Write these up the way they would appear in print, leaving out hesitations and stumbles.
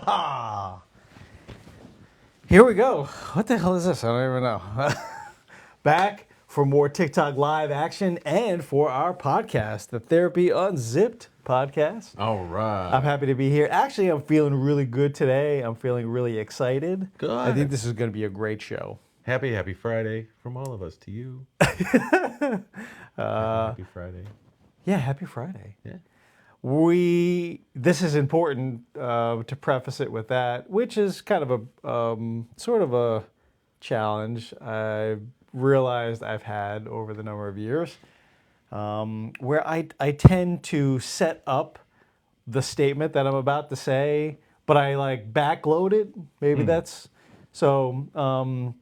Ah, here we go. What the hell is this? I don't even know. Back for more TikTok live action and for our podcast, the Therapy Unzipped podcast. All right. I'm happy to be here. Actually, I'm feeling really good today. I'm feeling really excited. Good. I think this is going to be a great show. Happy Friday from all of us to you. Happy Friday. Yeah, happy Friday. Yeah. This is important to preface it with that, which is kind of a sort of a challenge I realized I've had over the number of years, where I tend to set up the statement that I'm about to say, but I like backload it. Maybe that's so.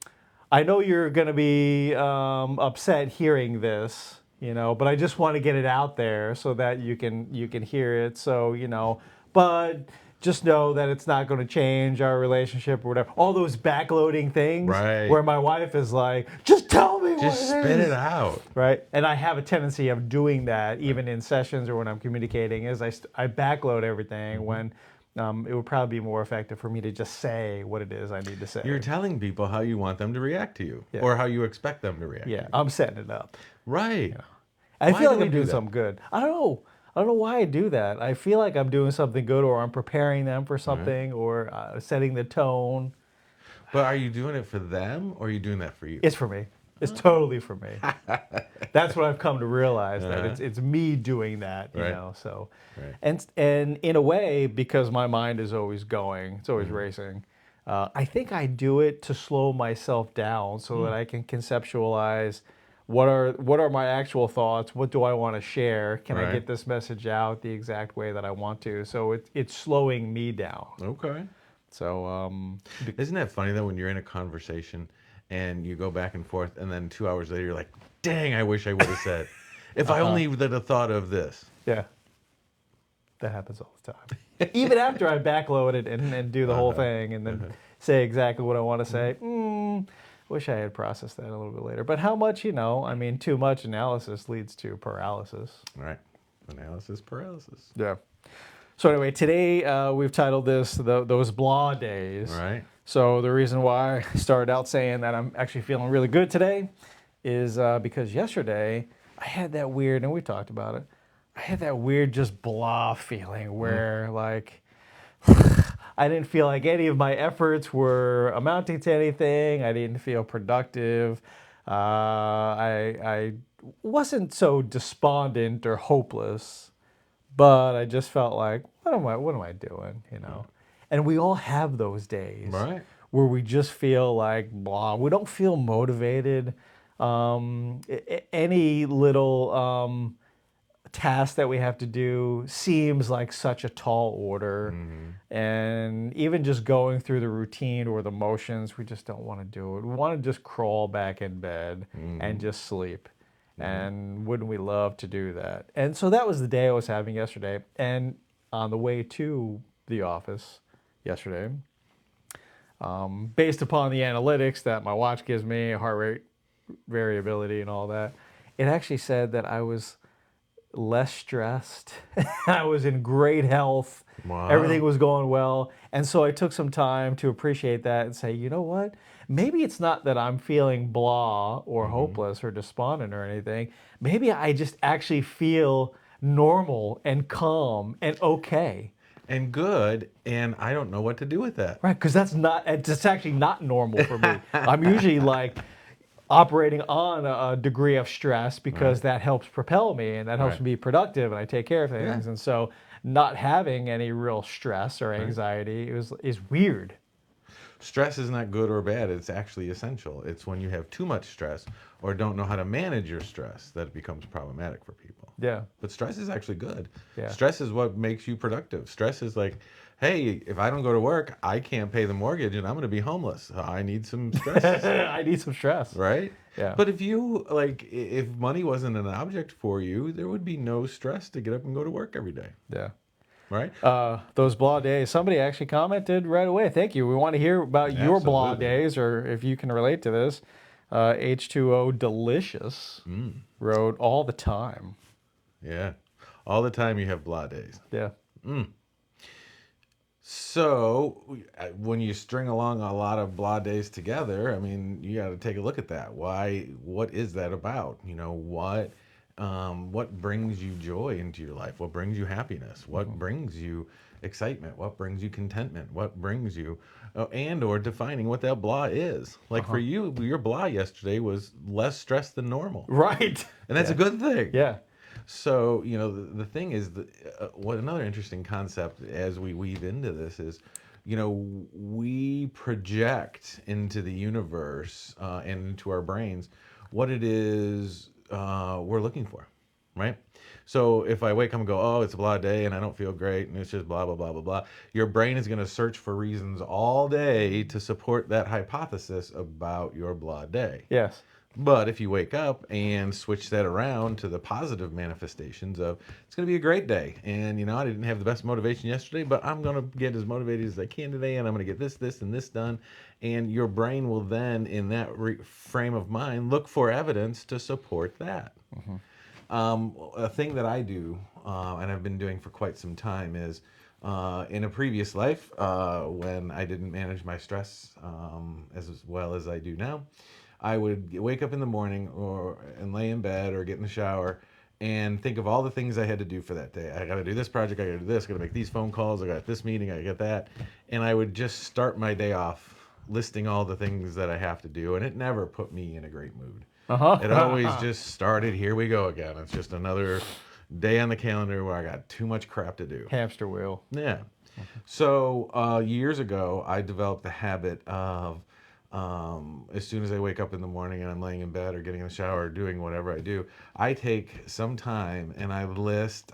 I know you're going to be upset hearing this, but I just want to get it out there so that you can hear it. So, but just know that it's not going to change our relationship or whatever. All those backloading things, Right. where my wife is like, "Just tell me Just what it spit is." it out. Right, and I have a tendency of doing that even in sessions or when I'm communicating. Is I backload everything when. It would probably be more effective for me to just say what it is I need to say. You're telling people how you want them to react to you, Yeah. or how you expect them to react. Yeah, To you. I'm setting it up. Right. I Why feel do like we I'm do doing that? something good. I don't know why I do that. I feel like I'm doing something good, or I'm preparing them for something, or setting the tone. But are you doing it for them, or are you doing that for you? It's for me. It's totally for me. That's what I've come to realize, that it's me doing that, Right. So, Right. and in a way, because my mind is always going, it's always racing. I think I do it to slow myself down so that I can conceptualize what are my actual thoughts, what do I want to share, can I Right. get this message out the exact way that I want to. So it's slowing me down. Okay. So Isn't that funny though when you're in a conversation and you go back and forth, and then 2 hours later you're like, "Dang, I wish I would have said. If I only would have thought of this." yeah. That happens all the time. Even after I backload it and do the whole thing and then say exactly what I want to say, wish I had processed that a little bit later. But how much, too much analysis leads to paralysis. Right. Analysis paralysis. Yeah. So anyway, today we've titled this Those Blah Days. Right. So the reason why I started out saying that I'm actually feeling really good today is because yesterday I had that weird, and we talked about it, I had that weird just blah feeling where like I didn't feel like any of my efforts were amounting to anything. I didn't feel productive. I wasn't so despondent or hopeless, but I just felt like, what am I doing, And we all have those days Right. where we just feel like blah. We don't feel motivated. Any little task that we have to do seems like such a tall order. And even just going through the routine or the motions, we just don't want to do it. We want to just crawl back in bed and just sleep. And wouldn't we love to do that? And so that was the day I was having yesterday. And on the way to the office yesterday, based upon the analytics that my watch gives me, heart rate variability and all that, it actually said that I was less stressed. I was in great health. Wow. Everything was going well. And so I took some time to appreciate that and say, you know what? Maybe it's not that I'm feeling blah or hopeless or despondent or anything. Maybe I just actually feel normal and calm and okay. And good, and I don't know what to do with that. Right, because it's actually not normal for me. I'm usually like operating on a degree of stress because that helps propel me and that helps me be productive and I take care of things. And so not having any real stress or anxiety is weird. Stress is not good or bad. It's actually essential. It's when you have too much stress or don't know how to manage your stress that it becomes problematic for people. Yeah. But stress is actually good. Yeah. Stress is what makes you productive. Stress is like, hey, if I don't go to work, I can't pay the mortgage and I'm going to be homeless. So I need some stress. I need some stress. Right? Yeah. But if money wasn't an object for you, there would be no stress to get up and go to work every day. Yeah. Right? Those blah days. Somebody actually commented right away. Thank you. We want to hear about your blah Absolutely. days, or if you can relate to this. H2O Delicious wrote all the time. Yeah. All the time you have blah days. Yeah. So when you string along a lot of blah days together, I mean, you got to take a look at that. Why? What is that about? You know, what brings you joy into your life? What brings you happiness? What brings you excitement? What brings you contentment? What brings you, and or defining what that blah is. Like for Uh-huh. you, your blah yesterday was less stress than normal, Right. and that's a Yeah. good thing. Yeah. So, you know, the thing is, what another interesting concept as we weave into this is, you know, we project into the universe and into our brains what it is we're looking for, right? So if I wake up and go, oh, it's a blah day and I don't feel great and it's just blah, blah, blah, blah, blah, your brain is going to search for reasons all day to support that hypothesis about your blah day. Yes. But if you wake up and switch that around to the positive manifestations of it's going to be a great day, and you know I didn't have the best motivation yesterday, but I'm going to get as motivated as I can today, and I'm going to get this, this, and this done, and your brain will then, in that frame of mind, look for evidence to support that. A thing that I do, and I've been doing for quite some time, is in a previous life when I didn't manage my stress as well as I do now. I would wake up in the morning and lay in bed or get in the shower and think of all the things I had to do for that day. I got to do this project, I got to do this, I got to make these phone calls, I got this meeting, I got that. And I would just start my day off listing all the things that I have to do, and it never put me in a great mood. It always Uh-huh. just started, here we go again. It's just another day on the calendar where I got too much crap to do. Hamster wheel. Yeah. So years ago, I developed the habit of as soon as I wake up in the morning and I'm laying in bed or getting in the shower or doing whatever I do, I take some time and I list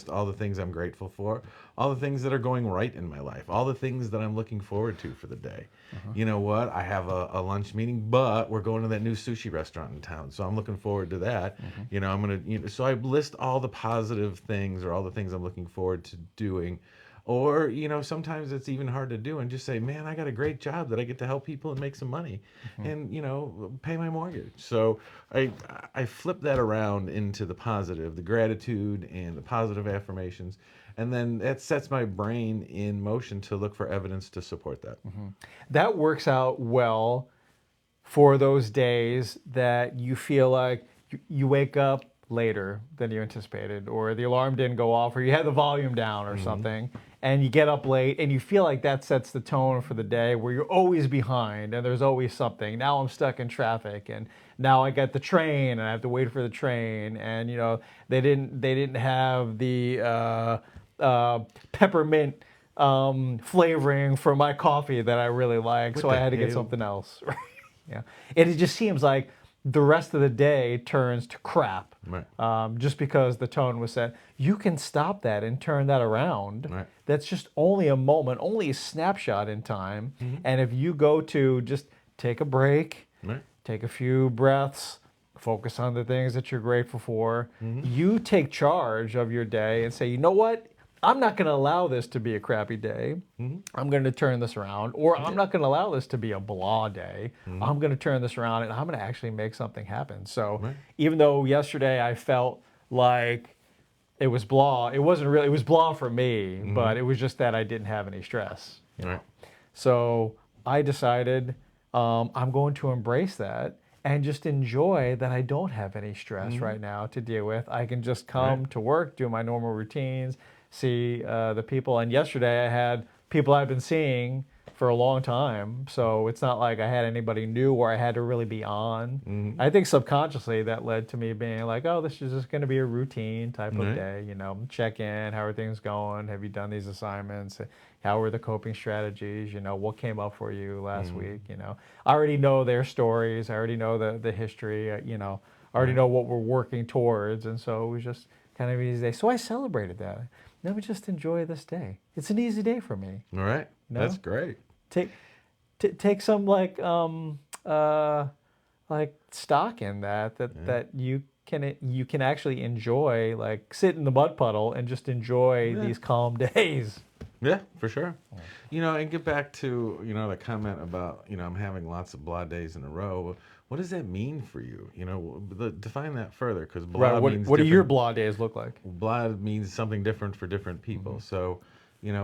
all the things I'm grateful for, all the things that are going right in my life, all the things that I'm looking forward to for the day. You know what? I have a lunch meeting, but we're going to that new sushi restaurant in town, so I'm looking forward to that. You know, I'm gonna. You know, so I list all the positive things or all the things I'm looking forward to doing. Or, you know, sometimes it's even hard to do and just say, man, I got a great job that I get to help people and make some money and, you know, pay my mortgage. So I flip that around into the positive, the gratitude and the positive affirmations. And then that sets my brain in motion to look for evidence to support that. That works out well for those days that you feel like you wake up later than you anticipated, or the alarm didn't go off, or you had the volume down or something, and you get up late and you feel like that sets the tone for the day where you're always behind and there's always something. Now I'm stuck in traffic, and now I got the train and I have to wait for the train, and you know they didn't have the peppermint flavoring for my coffee that I really like, What so I the had to get hell? something else. Yeah, and it just seems like the rest of the day turns to crap, Right. just because the tone was set. You can stop that and turn that around. Right. That's just only a moment, only a snapshot in time. Mm-hmm. And if you go to just take a break, Right. take a few breaths, focus on the things that you're grateful for, Mm-hmm. you take charge of your day and say, you know what? I'm not going to allow this to be a crappy day. Mm-hmm. I'm going to turn this around. Or I'm Yeah. not going to allow this to be a blah day. Mm-hmm. I'm going to turn this around and I'm going to actually make something happen. So Right. even though yesterday I felt like it was blah, it wasn't really, it was blah for me, but it was just that I didn't have any stress. Right. So I decided I'm going to embrace that and just enjoy that I don't have any stress right now to deal with. I can just come Right. to work, do my normal routines, see the people. And yesterday I had people I've been seeing for a long time. So it's not like I had anybody new or I had to really be on. Mm-hmm. I think subconsciously that led to me being like, oh, this is just going to be a routine type of Right. day. You know, check in, how are things going? Have you done these assignments? How were the coping strategies? You know, what came up for you last week? You know, I already know their stories. I already know the history. You know, I already Right. know what we're working towards. And so it was just kind of an easy day. So I celebrated that. Let me just enjoy this day. It's an easy day for me. All right. No? That's great. Take take some like stock in that you can actually enjoy, like sit in the mud puddle and just enjoy Yeah. these calm days. Yeah, for sure. You know, and get back to, you know, the comment about, you know, I'm having lots of blah days in a row. What does that mean for you? You know, define that further, because blah Right. means What do your different. blah days look like? Blah means something different for different people. So,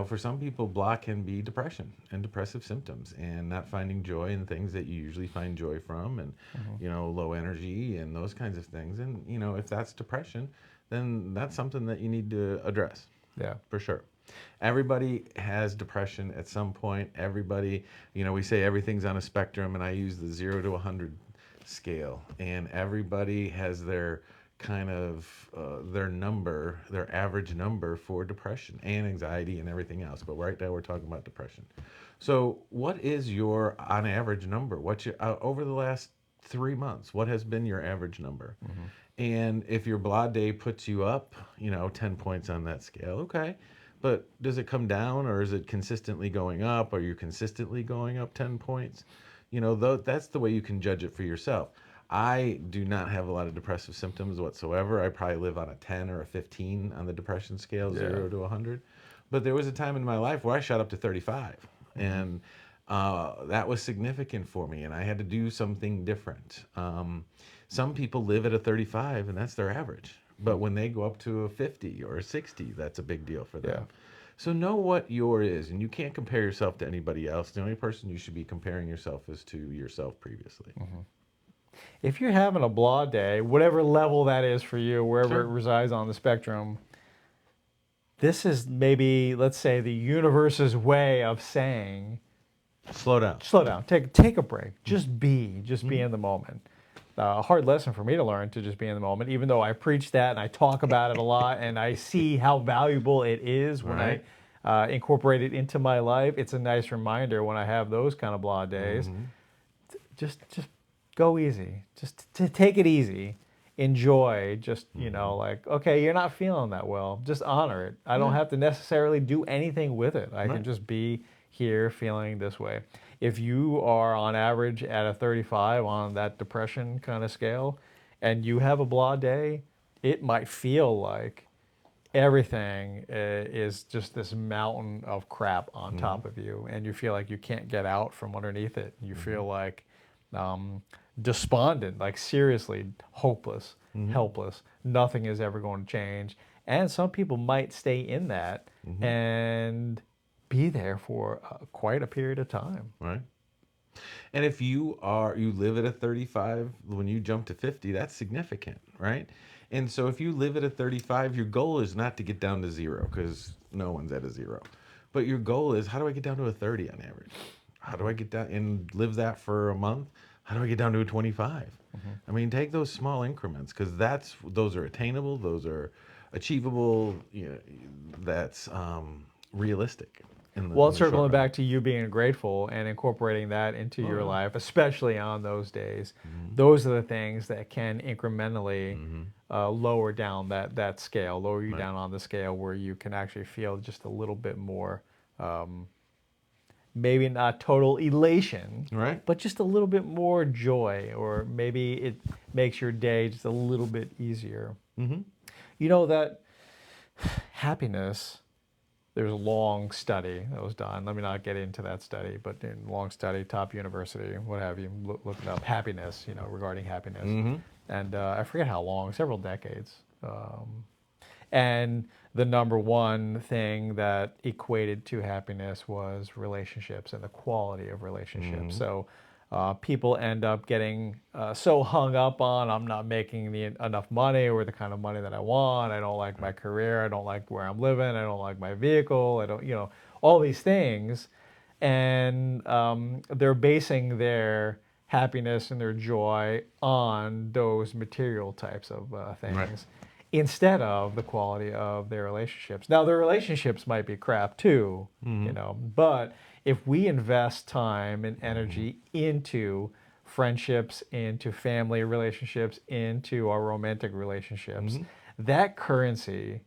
for some people, block can be depression and depressive symptoms and not finding joy in things that you usually find joy from, and, low energy and those kinds of things. And, if that's depression, then that's something that you need to address. Yeah. For sure. Everybody has depression at some point. Everybody, we say everything's on a spectrum, and I use the 0 to 100 scale. And everybody has their kind of their average number for depression and anxiety and everything else. But right now we're talking about depression. So what is your on average number? What's your over the last 3 months? What has been your average number? And if your blah day puts you up, 10 points on that scale, okay. But does it come down, or is it consistently going up? Are you consistently going up 10 points? That's the way you can judge it for yourself. I do not have a lot of depressive symptoms whatsoever. I probably live on a 10 or a 15 on the depression scale, 0 to 100. But there was a time in my life where I shot up to 35. And that was significant for me, and I had to do something different. Some people live at a 35, and that's their average. But when they go up to a 50 or a 60, that's a big deal for them. Yeah. So know what your is, and you can't compare yourself to anybody else. The only person you should be comparing yourself is to yourself previously. If you're having a blah day, whatever level that is for you, wherever Sure. it resides on the spectrum, this is maybe, let's say, the universe's way of saying, Slow down. slow down, take a break, just be in the moment. A hard lesson for me to learn, to just be in the moment, even though I preach that and I talk about it a lot, and I see how valuable it is when Right. I incorporate it into my life. It's a nice reminder when I have those kind of blah days. Just go easy. Just to take it easy. Enjoy. Just, like, okay, you're not feeling that well. Just honor it. I don't have to necessarily do anything with it. I can just be here feeling this way. If you are on average at a 35 on that depression kind of scale, and you have a blah day, it might feel like everything is just this mountain of crap on top of you, and you feel like you can't get out from underneath it. You feel like despondent, like seriously hopeless, helpless. Nothing is ever going to change. And some people might stay in that and be there for quite a period of time. Right. And if you live at a 35, when you jump to 50, that's significant, right? And so if you live at a 35, your goal is not to get down to 0, because no one's at a 0. But your goal is, how do I get down to a 30 on average? How do I get down and live that for a month? How do I get down to a 25? I mean, take those small increments, because those are attainable, those are achievable, that's realistic. Well, circling back to you being grateful and incorporating that into your life, especially on those days, those are the things that can incrementally lower down that scale, lower you down on the scale, where you can actually feel just a little bit more, maybe not total elation, Right. but just a little bit more joy, or maybe it makes your day just a little bit easier. That happiness, there's a long study that was done. Let me not get into that study, but in long study, top university, what have you, looking up happiness, regarding happiness. And I forget how long, several decades. And the number one thing that equated to happiness was relationships and the quality of relationships. So people end up getting so hung up on, I'm not making enough money, or the kind of money that I want. I don't like my career. I don't like where I'm living. I don't like my vehicle. I don't, all these things. And they're basing their happiness and their joy on those material types of things. Right. Instead of the quality of their relationships. Now, their relationships might be crap too, but if we invest time and energy into friendships, into family relationships, into our romantic relationships, that currency,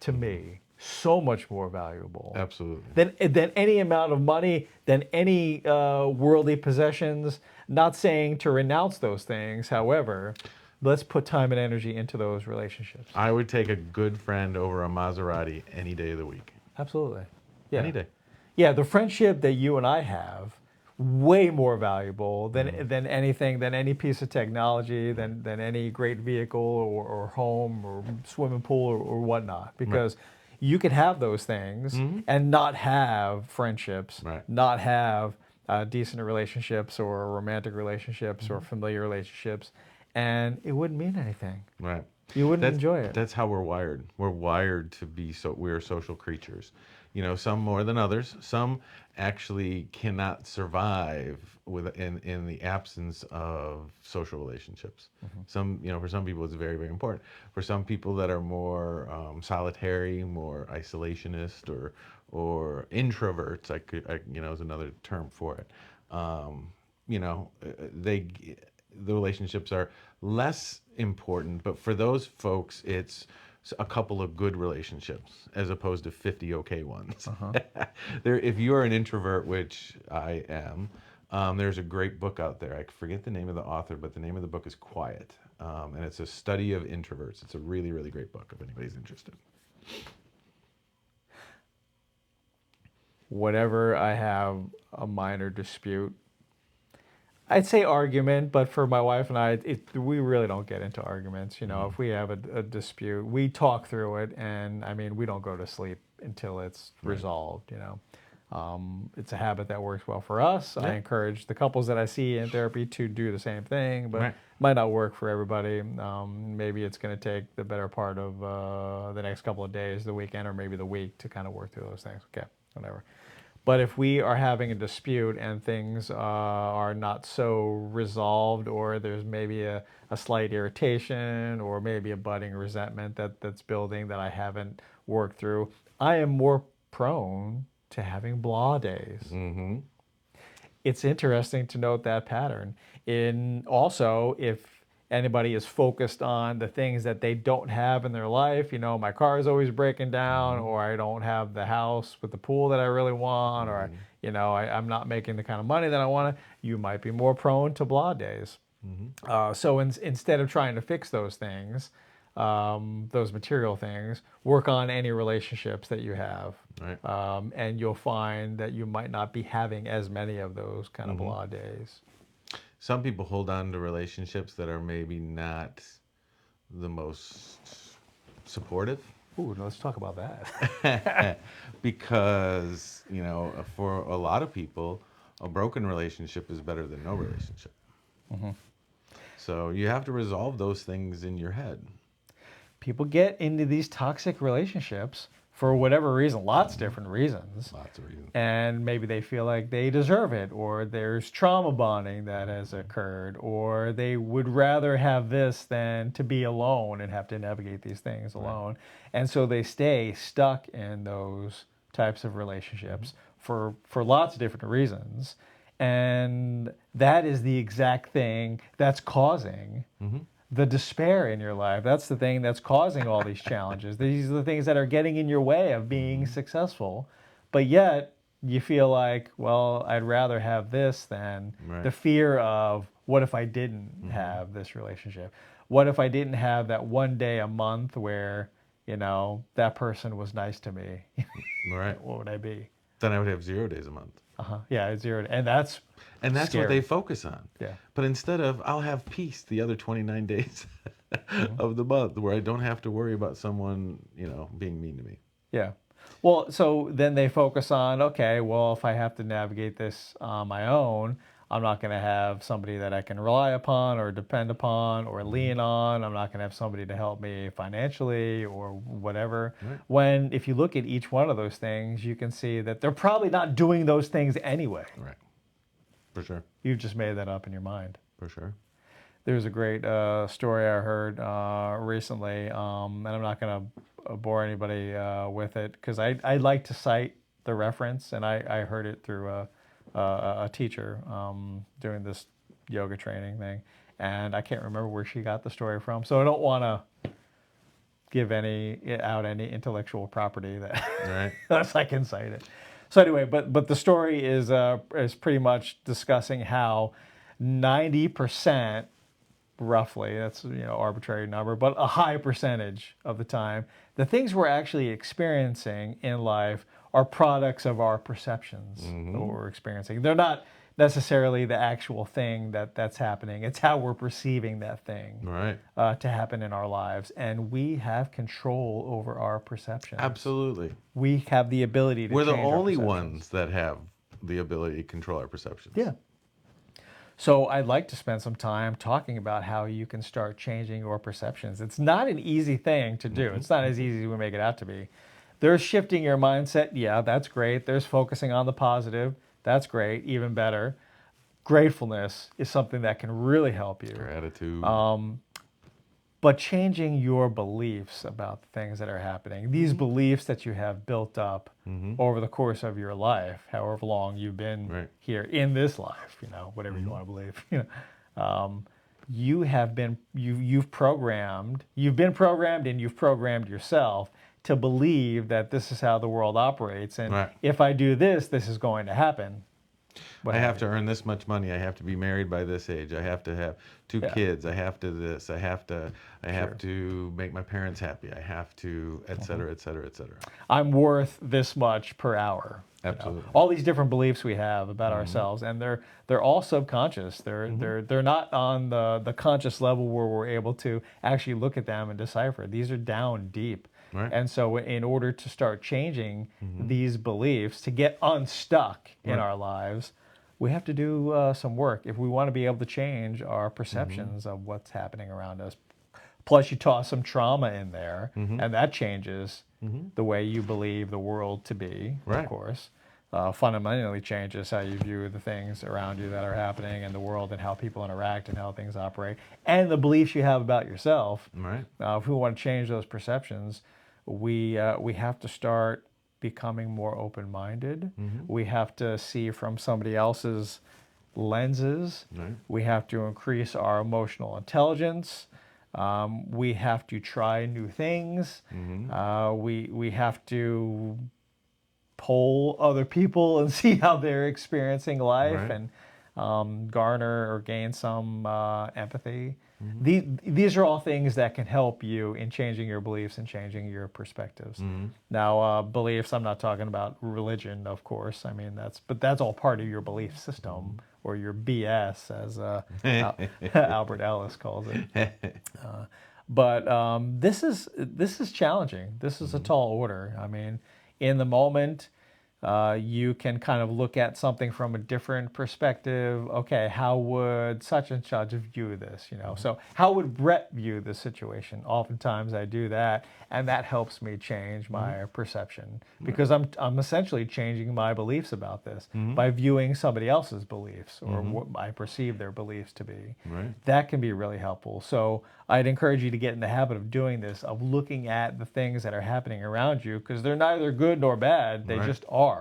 to me, so much more valuable. Absolutely. Than any amount of money, than any worldly possessions. Not saying to renounce those things, however, let's put time and energy into those relationships. I would take a good friend over a Maserati any day of the week. Absolutely. Yeah. Any day. Yeah, the friendship that you and I have, way more valuable than anything, than any piece of technology, than any great vehicle or home or swimming pool or whatnot. Because you could have those things and not have friendships, Right. not have decent relationships or romantic relationships or familiar relationships, and it wouldn't mean anything. Right. You wouldn't That's enjoy it. that's how we're wired. We're wired to be we're social creatures. Some more than others. Some actually cannot survive in the absence of social relationships. Some, for some people it's very, very important. For some people that are more solitary, more isolationist, or introverts, is another term for it. They the relationships are less important, but for those folks, it's a couple of good relationships as opposed to 50 okay ones. If you're an introvert, which I am, there's a great book out there. I forget the name of the author, but the name of the book is Quiet, and it's a study of introverts. It's a really, really great book if anybody's interested. Whenever I have a minor dispute, I'd say argument, but for my wife and I, we really don't get into arguments. If we have a dispute, we talk through it, and I mean, we don't go to sleep until it's resolved. It's a habit that works well for us. I encourage the couples that I see in therapy to do the same thing, but it might not work for everybody. Maybe it's going to take the better part of the next couple of days, the weekend, or maybe the week to kind of work through those things. Okay, whatever. But if we are having a dispute and things are not so resolved, or there's maybe a slight irritation or maybe a budding resentment that's building that I haven't worked through, I am more prone to having blah days. It's interesting to note that pattern. Also, if anybody is focused on the things that they don't have in their life, my car is always breaking down, or I don't have the house with the pool that I really want, or I'm not making the kind of money that I want to, you might be more prone to blah days. So instead of trying to fix those things, those material things, work on any relationships that you have. Right. And you'll find that you might not be having as many of those kind of blah days. Some people hold on to relationships that are maybe not the most supportive. Ooh, let's talk about that. Because, for a lot of people, a broken relationship is better than no relationship. So you have to resolve those things in your head. People get into these toxic relationships for whatever reason, lots of different reasons. Lots of reasons. And maybe they feel like they deserve it, or there's trauma bonding that has occurred, or they would rather have this than to be alone and have to navigate these things alone. And so they stay stuck in those types of relationships for lots of different reasons. And that is the exact thing that's causing the despair in your life. That's the thing that's causing all these challenges. These are the things that are getting in your way of being successful. But yet you feel like, well, I'd rather have this than the fear of, what if I didn't have this relationship? What if I didn't have that one day a month where, that person was nice to me? Right. What would I be? Then I would have 0 days a month. Yeah, it's zero. And that's what they focus on. Yeah. But instead of, I'll have peace the other 29 days of the month, where I don't have to worry about someone, being mean to me. Yeah. Well, so then they focus on, okay, well, if I have to navigate this on my own, I'm not going to have somebody that I can rely upon or depend upon or lean on. I'm not going to have somebody to help me financially or whatever. Right. When if you look at each one of those things, you can see that they're probably not doing those things anyway. Right. For sure. You've just made that up in your mind. For sure. There's a great story I heard recently, and I'm not going to bore anybody with it, because I like to cite the reference, and I heard it through a teacher doing this yoga training thing, and I can't remember where she got the story from, so I don't want to give any intellectual property that unless I can cite it. So anyway, but the story is pretty much discussing how 90%, roughly, that's arbitrary number, but a high percentage of the time, the things we're actually experiencing in life are products of our perceptions that we're experiencing. They're not necessarily the actual thing that's happening. It's how we're perceiving that thing Right. to happen in our lives. And we have control over our perceptions. Absolutely. We have the ability to We're the change our only perceptions. ones that have the ability to control our perceptions. Yeah. So I'd like to spend some time talking about how you can start changing your perceptions. It's not an easy thing to do. It's not as easy as we make it out to be. There's shifting your mindset. Yeah, that's great. There's focusing on the positive. That's great. Even better. Gratefulness is something that can really help you. Gratitude. But changing your beliefs about the things that are happening, these beliefs that you have built up over the course of your life, however long you've been here in this life, whatever you want to believe, you've been programmed and you've programmed yourself to believe that this is how the world operates. And if I do this, this is going to happen. I have to earn this much money. I have to be married by this age. I have to have 2 kids. I have to this. I have to make my parents happy. I have to, et cetera, et cetera, et cetera. I'm worth this much per hour. Absolutely. All these different beliefs we have about ourselves, and they're all subconscious. They're not on the conscious level where we're able to actually look at them and decipher. These are down deep. Right. And so in order to start changing these beliefs, to get unstuck in our lives, we have to do some work if we want to be able to change our perceptions of what's happening around us. Plus, you toss some trauma in there, and that changes the way you believe the world to be, of course. Fundamentally changes how you view the things around you that are happening in the world and how people interact and how things operate, and the beliefs you have about yourself. Right. If we want to change those perceptions, we have to start becoming more open-minded. We have to see from somebody else's lenses. We have to increase our emotional intelligence. We have to try new things. We have to poll other people and see how they're experiencing life and garner or gain some empathy. These are all things that can help you in changing your beliefs and changing your perspectives. Now, beliefs, I'm not talking about religion, of course. I mean, that's all part of your belief system, or your BS, as Albert Ellis calls it. But this is challenging. This is a tall order. I mean, in the moment, you can kind of look at something from a different perspective. Okay, how would such and such view this? So how would Brett view this situation? Oftentimes I do that, and that helps me change my perception, because I'm essentially changing my beliefs about this by viewing somebody else's beliefs, or what I perceive their beliefs to be. That can be really helpful. So I'd encourage you to get in the habit of doing this, of looking at the things that are happening around you, because they're neither good nor bad. They just are.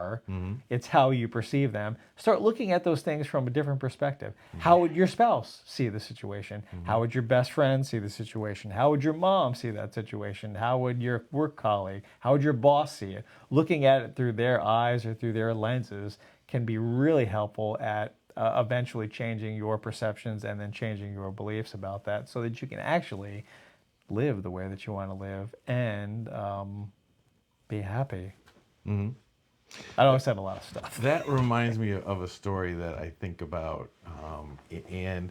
It's how you perceive them. Start looking at those things from a different perspective. How would your spouse see the situation? How would your best friend see the situation? How would your mom see that situation? How would your work colleague? How would your boss see it? Looking at it through their eyes or through their lenses can be really helpful at eventually changing your perceptions and then changing your beliefs about that, so that you can actually live the way that you want to live and be happy. I know I said a lot of stuff. That reminds me of a story that I think about, and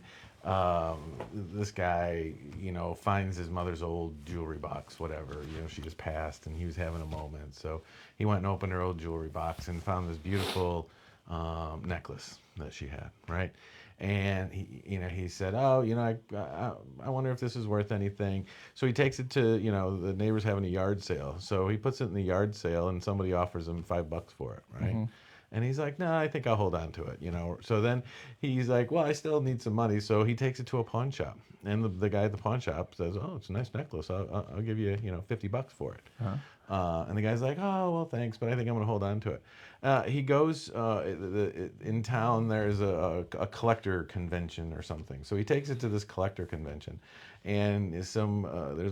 this guy, finds his mother's old jewelry box, whatever, she just passed, and he was having a moment, so he went and opened her old jewelry box and found this beautiful necklace that she had, right? And he said, "Oh, I wonder if this is worth anything." So he takes it to, the neighbor's having a yard sale. So he puts it in the yard sale, and somebody offers him $5 for it, right? And he's like, "No, I think I'll hold on to it." So then he's like, "Well, I still need some money." So he takes it to a pawn shop, and the guy at the pawn shop says, "Oh, it's a nice necklace. I'll give you, $50 for it." And the guy's like, "Oh, well, thanks, but I think I'm going to hold on to it." He goes, in town, there's a collector convention or something. So he takes it to this collector convention, and there's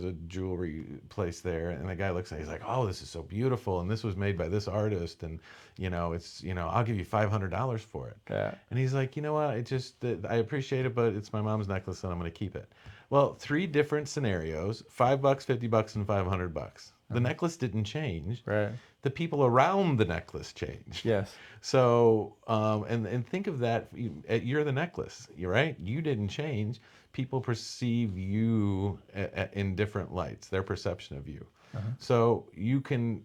a jewelry place there, and the guy looks at it, he's like, "Oh, this is so beautiful, and this was made by this artist, and it's, I'll give you $500 for it." Yeah. And he's like, "You know what, I appreciate it, but it's my mom's necklace, and I'm going to keep it." Well, 3 different scenarios: $5, $50, and $500. The necklace didn't change. Right. The people around the necklace changed. Yes. So, and think of that. You're the necklace. You're right. You didn't change. People perceive you in different lights. Their perception of you. So you can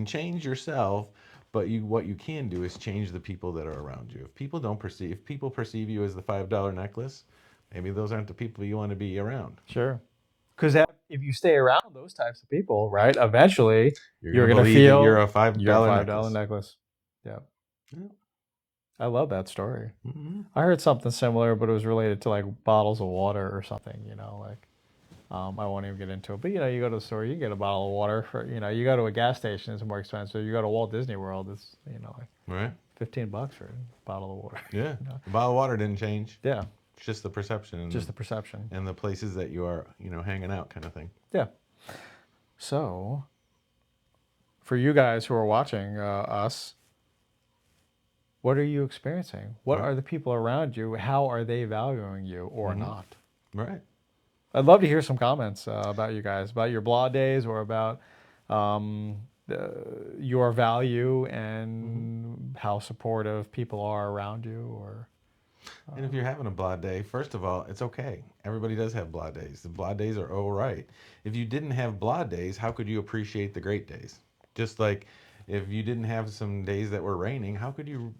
change yourself, but what you can do is change the people that are around you. If people perceive you as the $5 necklace, maybe those aren't the people you want to be around. Sure. Because if you stay around those types of people, right, eventually You're going to believe that feel you're a $5 you're a $5 necklace. necklace. Yeah. Yeah. I love that story. Mm-hmm. I heard something similar, but it was related to like bottles of water or something, like I won't even get into it. But you go to the store, you get a bottle of water for, you go to a gas station, it's more expensive. You go to Walt Disney World, it's, like Right. $15 for a bottle of water. Yeah. The bottle of water didn't change. Yeah. It's just the perception. Just the perception. And the places that you are, hanging out kind of thing. Yeah. So, for you guys who are watching us, what are you experiencing? What are the people around you? How are they valuing you or not? Right. I'd love to hear some comments about you guys, about your blah days or about your value and how supportive people are around you. And if you're having a blah day, first of all, it's okay. Everybody does have blah days. The blah days are all right. If you didn't have blah days, how could you appreciate the great days? Just like if you didn't have some days that were raining, how could you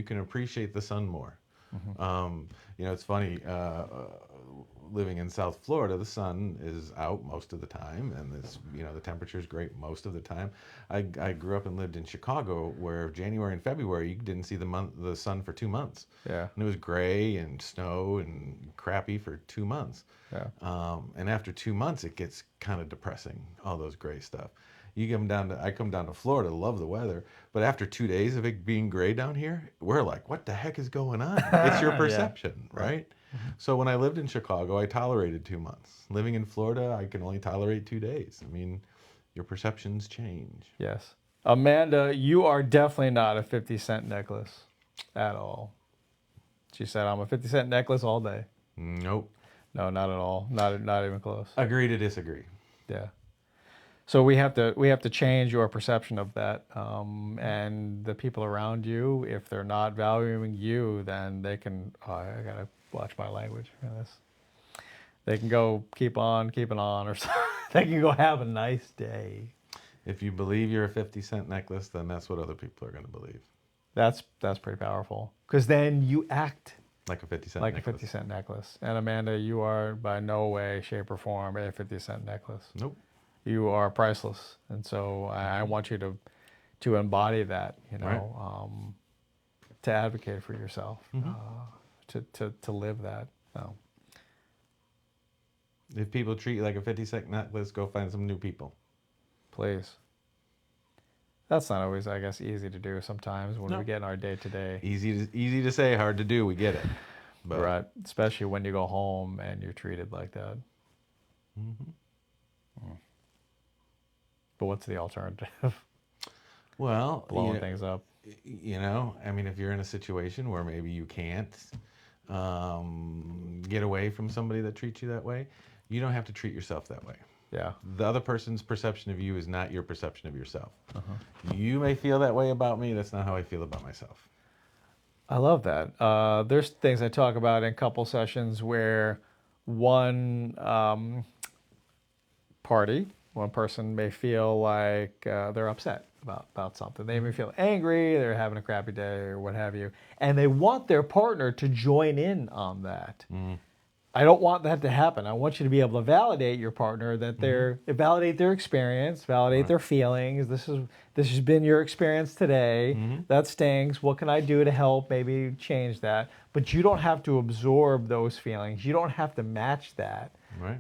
can appreciate the sun more? It's funny, living in South Florida, the sun is out most of the time, and the temperature is great most of the time. I grew up and lived in Chicago, where January and February you didn't see the sun for 2 months. Yeah. And it was gray and snow and crappy for 2 months. Yeah. And after 2 months, it gets kind of depressing, all those gray stuff. I come down to Florida, love the weather, but after 2 days of it being gray down here, we're like, what the heck is going on? It's your perception, right? So when I lived in Chicago, I tolerated 2 months. Living in Florida, I can only tolerate 2 days. I mean, your perceptions change. Yes. Amanda, you are definitely not a 50-cent necklace at all. She said, I'm a 50-cent necklace all day. Nope. No, not at all. Not even close. Agree to disagree. Yeah. So we have to change your perception of that, and the people around you. If they're not valuing you, then they can. Oh, I gotta watch my language. They can go keep on keeping on, or something. They can go have a nice day. If you believe you're a 50-cent necklace, then that's what other people are going to believe. That's pretty powerful, because then you act like a 50-cent like necklace. a 50-cent necklace. And Amanda, you are by no way, shape, or form a 50-cent necklace. Nope. You are priceless, and so I want you to embody that. Right. To advocate for yourself, to live that. So. If people treat you like a 50-cent necklace, go find some new people. Please. That's not always, I guess, easy to do sometimes when we get in our day-to-day. Easy to say, hard to do. We get it. But. Right. Especially when you go home and you're treated like that. But what's the alternative? Well, blowing things up. I mean, if you're in a situation where maybe you can't get away from somebody that treats you that way, you don't have to treat yourself that way. Yeah. The other person's perception of you is not your perception of yourself. You may feel that way about me. That's not how I feel about myself. I love that. There's things I talk about in couple sessions where one person may feel like they're upset about something. They may feel angry, they're having a crappy day or what have you, and they want their partner to join in on that. I don't want that to happen. I want you to be able to validate your partner, that validate their experience, validate their feelings. This has been your experience today. That stinks. What can I do to help maybe change that? But you don't have to absorb those feelings. You don't have to match that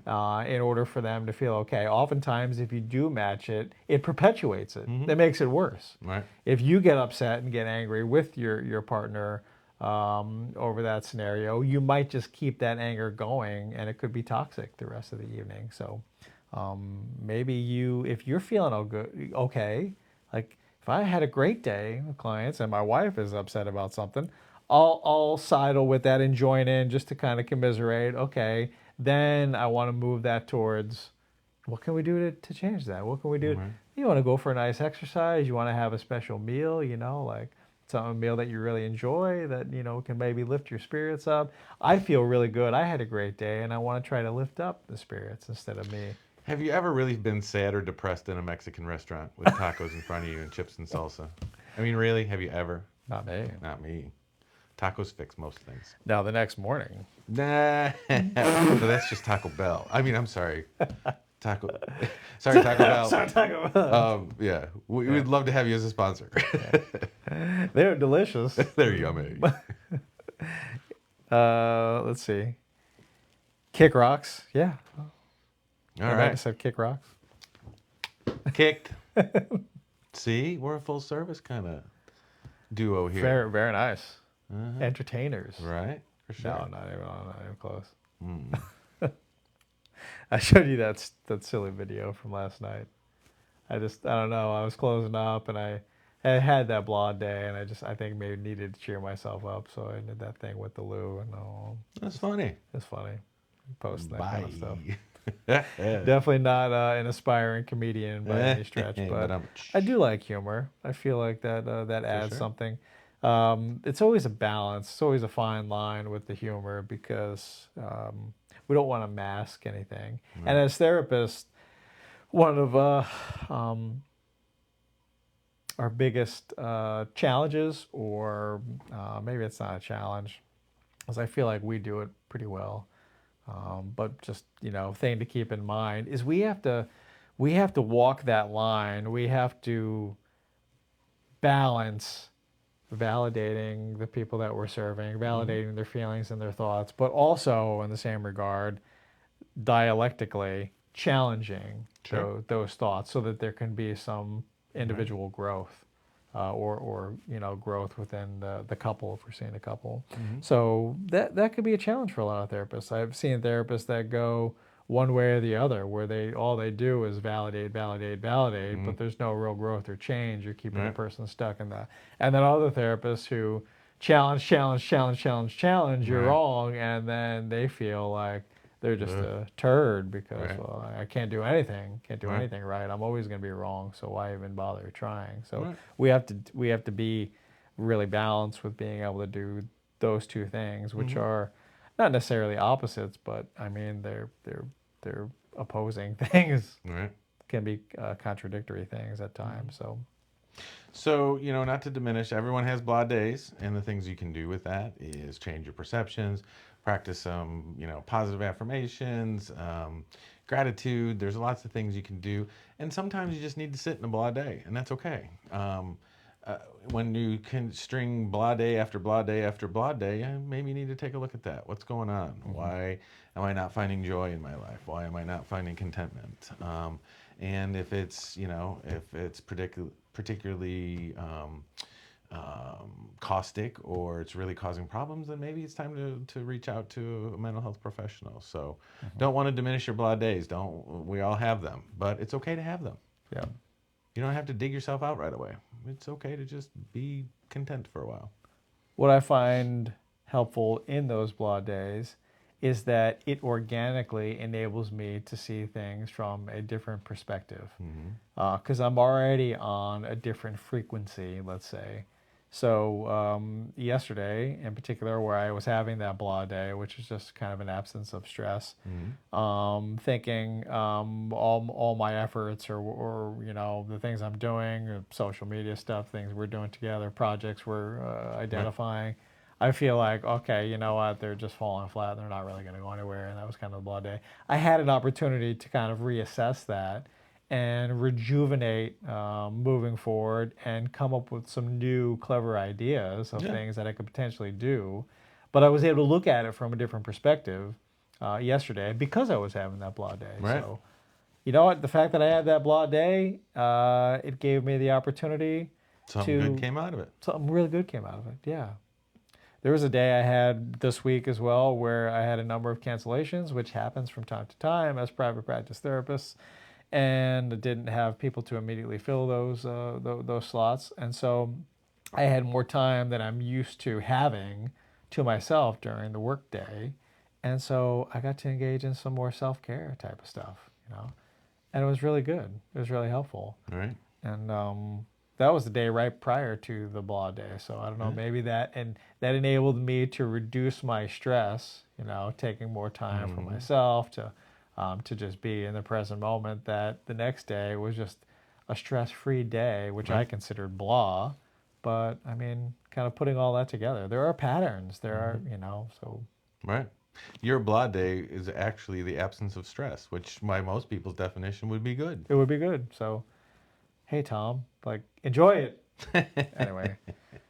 in order for them to feel okay. Oftentimes, if you do match it, it perpetuates it. That makes it worse. Right. If you get upset and get angry with your partner, over that scenario, you might just keep that anger going, and it could be toxic the rest of the evening. So maybe if you're feeling okay, like if I had a great day with clients and my wife is upset about something, I'll sidle with that and join in just to kind of commiserate. Okay, then I want to move that towards what can we do to change that? What can we do? Right. You want to go for a nice exercise. You want to have a special meal, like some meal that you really enjoy that, can maybe lift your spirits up. I feel really good. I had a great day and I want to try to lift up the spirits instead of me. Have you ever really been sad or depressed in a Mexican restaurant with tacos in front of you and chips and salsa? I mean, really? Have you ever? Not me. Not me. Tacos fix most things. Now, the next morning. Nah, no, that's just Taco Bell. I mean, I'm sorry, Taco. Sorry, Taco Bell. Sorry, Taco Bell. Yeah, we would love to have you as a sponsor. They're delicious. There you go, mate. Let's see. Kick rocks. Yeah. All I right, said kick rocks. kicked. See, we're a full service kind of duo here. Very, very nice. Uh-huh. Entertainers. Right, for sure. No, not even close. Mm. I showed you that silly video from last night. I don't know. I was closing up and I had that blonde day and I think maybe needed to cheer myself up. So I did that thing with the Lou and That's funny. it's funny. Posting that Bye. kind of stuff. Definitely not an aspiring comedian by any stretch, but I do like humor. I feel like that adds sure. something. It's always a balance. It's always a fine line with the humor because we don't want to mask anything. Right. And as therapists, one of our biggest challenges, or maybe it's not a challenge, is I feel like we do it pretty well. But just thing to keep in mind is we have to walk that line. We have to balance validating the people that we're serving, validating their feelings and their thoughts, but also in the same regard, dialectically challenging those thoughts so that there can be some individual growth. Or growth within the couple if we're seeing a couple. So that could be a challenge for a lot of therapists. I've seen therapists that go one way or the other, where all they do is validate, but there's no real growth or change. You're keeping the person stuck in that. And then other therapists who challenge, you're wrong, and then they feel like they're just a turd because well, I can't do anything right. I'm always going to be wrong, so why even bother trying? So we have to be really balanced with being able to do those two things, which are not necessarily opposites, but I mean they're opposing things. Right. Can be contradictory things at times. So, not to diminish, everyone has blah days, and the things you can do with that is change your perceptions, practice some, positive affirmations, gratitude. There's lots of things you can do, and sometimes you just need to sit in a blah day, and that's okay. When you can string blah day after blah day after blah day, maybe you need to take a look at that. What's going on? Why am I not finding joy in my life? Why am I not finding contentment? And if it's, particularly caustic or it's really causing problems, then maybe it's time to reach out to a mental health professional. So don't want to diminish your blah days. We all have them, but it's okay to have them. Yeah. You don't have to dig yourself out right away. It's okay to just be content for a while. What I find helpful in those blah days is that it organically enables me to see things from a different perspective. Because I'm already on a different frequency, let's say. So yesterday, in particular, where I was having that blah day, which is just kind of an absence of stress, thinking all my efforts or the things I'm doing, social media stuff, things we're doing together, projects we're identifying, I feel like, okay, you know what, they're just falling flat. They're not really going to go anywhere, and that was kind of a blah day. I had an opportunity to kind of reassess that and rejuvenate moving forward and come up with some new clever ideas of things that I could potentially do. But I was able to look at it from a different perspective yesterday because I was having that blah day. Right. So, you know what? The fact that I had that blah day, it gave me the opportunity Something good came out of it. Something really good came out of it, yeah. There was a day I had this week as well where I had a number of cancellations, which happens from time to time as private practice therapists, and didn't have people to immediately fill those slots. And so I had more time than I'm used to having to myself during the workday. And so I got to engage in some more self-care type of stuff, and it was really good. It was really helpful. All right. And that was the day right prior to the blah day. So I don't know, maybe that enabled me to reduce my stress. Taking more time for myself to just be in the present moment. That the next day was just a stress-free day, which I considered blah. But I mean, kind of putting all that together, there are patterns. There are, so. Right. Your blah day is actually the absence of stress, which by most people's definition would be good. It would be good. So, hey, Tom, enjoy it. Anyway,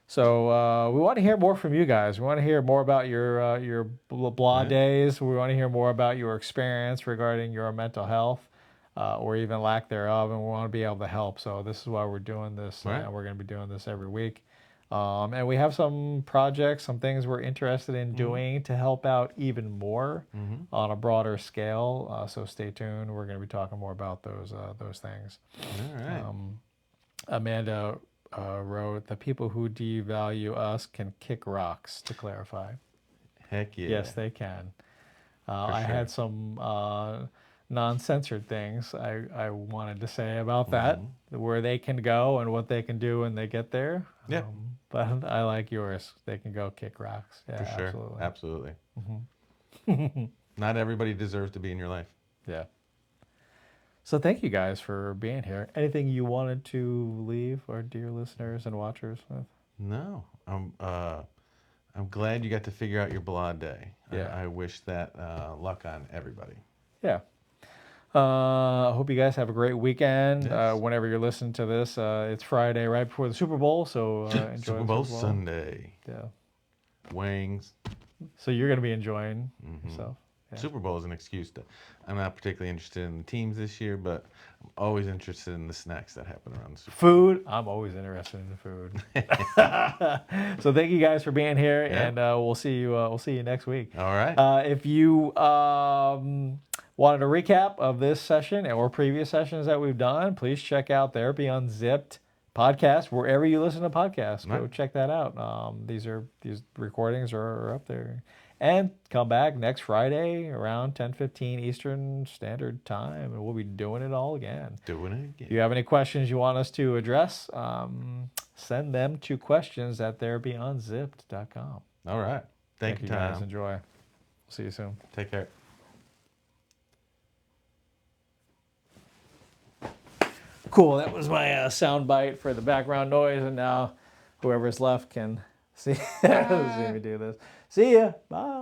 so we want to hear more from you guys. We want to hear more about your blah days. We want to hear more about your experience regarding your mental health or even lack thereof, and we want to be able to help. So this is why we're doing this, and we're going to be doing this every week. And we have some projects, some things we're interested in doing to help out even more on a broader scale. So stay tuned. We're going to be talking more about those things. All right. Amanda wrote, "The people who devalue us can kick rocks," to clarify. Heck yeah. Yes, they can. I had some non-censored things I wanted to say about that, where they can go and what they can do when they get there. Yeah. But I like yours. They can go kick rocks. Yeah, For sure. absolutely. Absolutely. Not everybody deserves to be in your life. Yeah. So thank you guys for being here. Anything you wanted to leave our dear listeners and watchers with? No. I'm glad you got to figure out your blah day. Yeah. I wish that luck on everybody. Yeah. I hope you guys have a great weekend. Yes. Whenever you're listening to this, it's Friday right before the Super Bowl, so enjoy Super Bowl Sunday. Yeah. Wings. So you're going to be enjoying yourself. Yeah. Super Bowl is an excuse to. I'm not particularly interested in the teams this year, but I'm always interested in the snacks that happen around the Super Bowl. Food. I'm always interested in the food. So thank you guys for being here, and we'll see you. We'll see you next week. All right. If you wanted a recap of this session or previous sessions that we've done, please check out Therapy Unzipped podcast wherever you listen to podcasts. Go check that out. These recordings are up there. And come back next Friday around 10:15 Eastern Standard Time, and we'll be doing it all again. If you have any questions you want us to address, send them to questions@therapyunzipped.com. All right. Thank you, Tom. guys. Enjoy. See you soon. Take care. Cool. That was my sound bite for the background noise, and now whoever's left can see me do this. See ya. Bye.